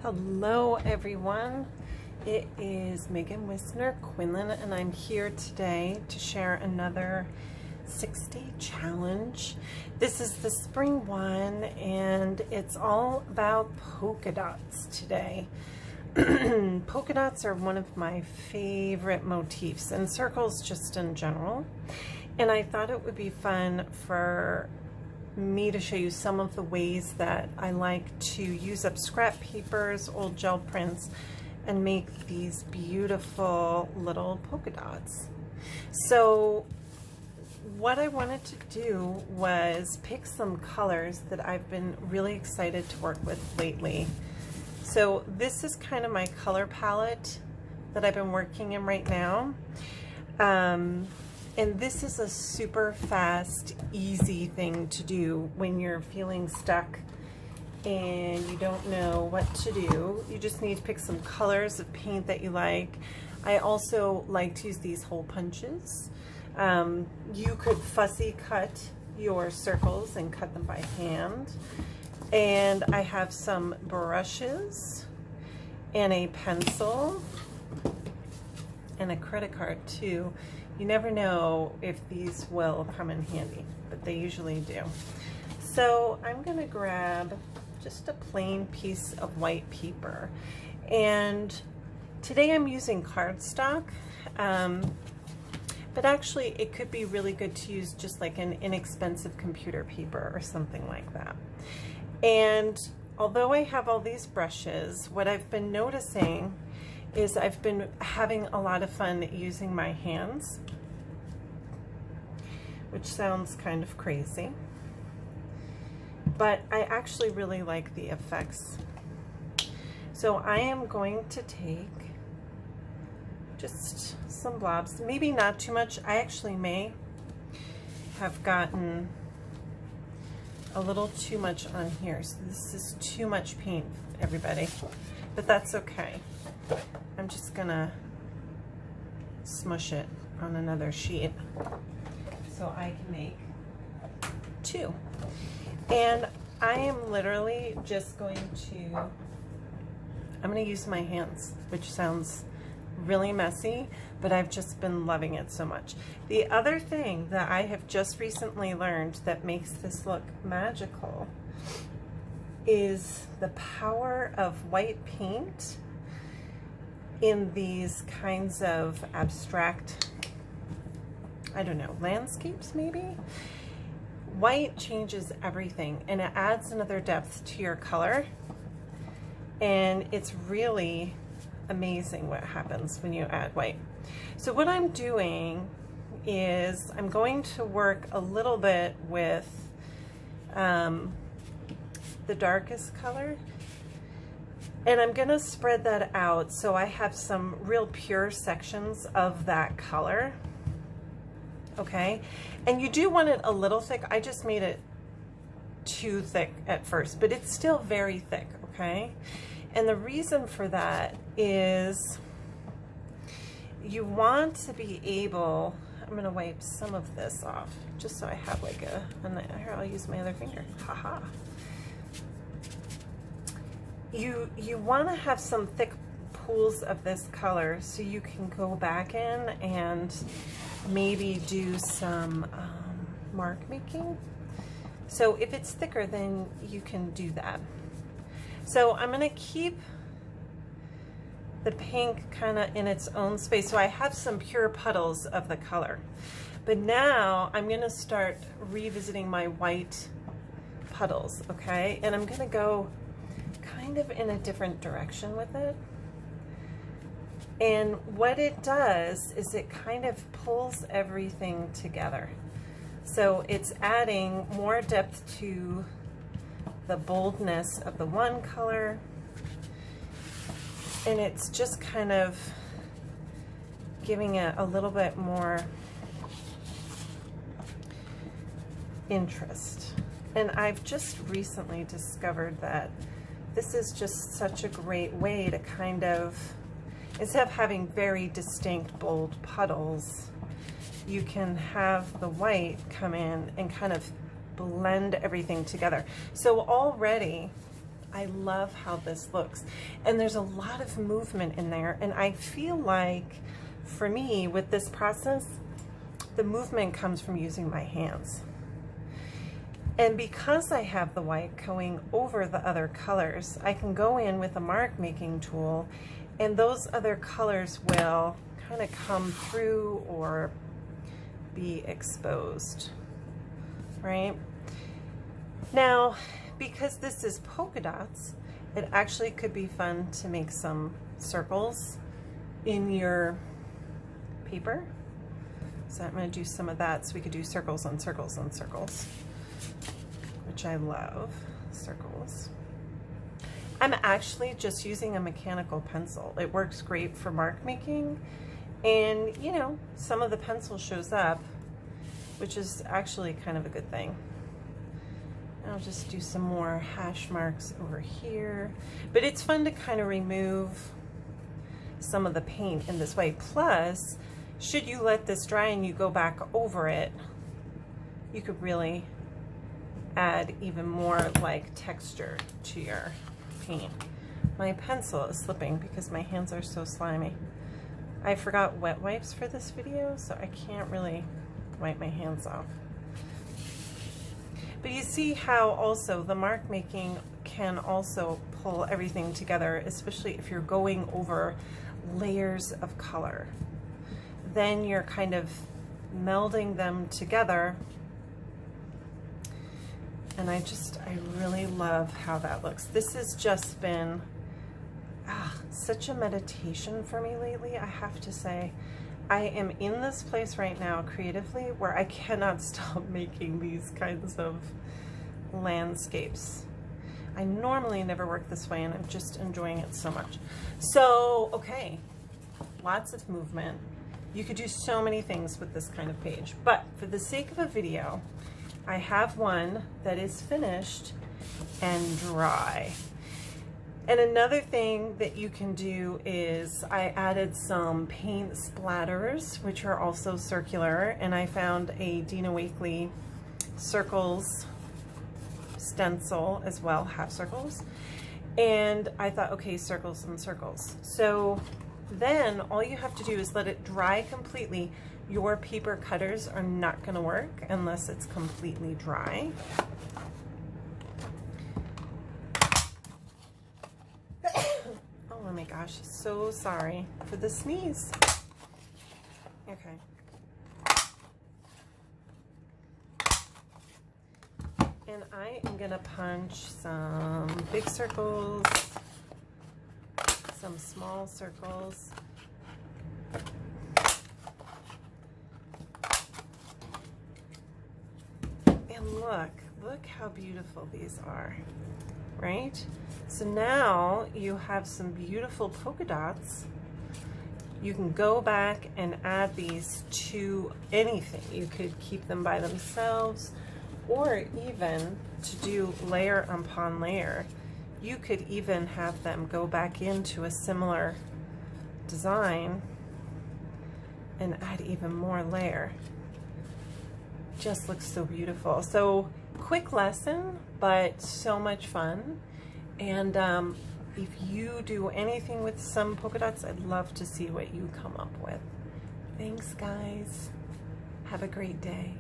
Hello everyone, it is Megan Wisner Quinlan and I'm here today to share another 6-day challenge. This is the spring one and it's all about polka dots today. Polka dots are one of my favorite motifs and circles just in general, and I thought it would be fun for me to show you some of the ways that I like to use up scrap papers, old gel prints, and make these beautiful little polka dots. So what I wanted to do was pick some colors that I've been really excited to work with lately. So this is kind of my color palette that I've been working in right now. And this is a super fast, easy thing to do when you're feeling stuck and you don't know what to do. You just need to pick some colors of paint that you like. I also like to use these hole punches. You could fussy cut your circles and cut them by hand. And I have some brushes and a pencil and a credit card too. You never know if these will come in handy, but they usually do. So I'm gonna grab just a plain piece of white paper. And today I'm using cardstock, but actually it could be really good to use just like an inexpensive computer paper or something like that. And although I have all these brushes, what I've been noticing is I've been having a lot of fun using my hands, which sounds kind of crazy, but I actually really like the effects. So I am going to take just some blobs, maybe not too much. I actually may have gotten a little too much on here. So this is too much paint, everybody, but that's okay. I'm just gonna smush it on another sheet so I can make two. And I am literally just going to, I'm gonna use my hands, which sounds really messy, but I've just been loving it so much. The other thing that I have just recently learned that makes this look magical is the power of white paint in these kinds of abstract, I don't know, landscapes maybe. White changes everything and it adds another depth to your color, and it's really amazing what happens when you add white. So what I'm doing is I'm going to work a little bit with the darkest color, and I'm gonna spread that out so I have some real pure sections of that color, okay? And you do want it a little thick. I just made it too thick at first, but it's still very thick, okay? And the reason for that is you want to be able, I'm gonna wipe some of this off just so I have like here, I'll use my other finger, haha. You want to have some thick pools of this color so you can go back in and maybe do some mark making. So if it's thicker, then you can do that. So I'm going to keep the pink kind of in its own space. So I have some pure puddles of the color. But now I'm going to start revisiting my white puddles, okay? And I'm going to go kind of in a different direction with it. And what it does is it kind of pulls everything together. So it's adding more depth to the boldness of the one color, and it's just kind of giving it a little bit more interest. And I've just recently discovered that this is just such a great way to kind of, instead of having very distinct bold puddles, you can have the white come in and kind of blend everything together. So already I love how this looks. And there's a lot of movement in there. And I feel like for me with this process, the movement comes from using my hands. And because I have the white going over the other colors, I can go in with a mark making tool and those other colors will kind of come through or be exposed, right? Now, because this is polka dots, it actually could be fun to make some circles in your paper. So I'm going to do some of that so we could do circles on circles on circles, which I love, circles. I'm actually just using a mechanical pencil. It works great for mark making, and you know, some of the pencil shows up, which is actually kind of a good thing. I'll just do some more hash marks over here, but it's fun to kind of remove some of the paint in this way. Plus, should you let this dry and you go back over it, you could really add even more like texture to your paint. My pencil is slipping because my hands are so slimy. I forgot wet wipes for this video, so I can't really wipe my hands off. But you see how also the mark making can also pull everything together, especially if you're going over layers of color. Then you're kind of melding them together. And I really love how that looks. This has just been such a meditation for me lately, I have to say. I am in this place right now creatively where I cannot stop making these kinds of landscapes. I normally never work this way and I'm just enjoying it so much. So, okay, lots of movement. You could do so many things with this kind of page, but for the sake of a video, I have one that is finished and dry. And another thing that you can do is I added some paint splatters, which are also circular, and I found a Dina Wakley circles stencil as well, half circles. And I thought, okay, circles and circles. So then all you have to do is let it dry completely. Your paper cutters are not gonna work unless it's completely dry. Oh my gosh, so sorry for the sneeze. Okay. And I am gonna punch some big circles, some small circles. And look how beautiful these are, right? So now you have some beautiful polka dots. You can go back and add these to anything. You could keep them by themselves, or even to do layer upon layer. You could even have them go back into a similar design and add even more layer. Just looks so beautiful. So quick lesson, but so much fun. And if you do anything with some polka dots, I'd love to see what you come up with. Thanks, guys. Have a great day.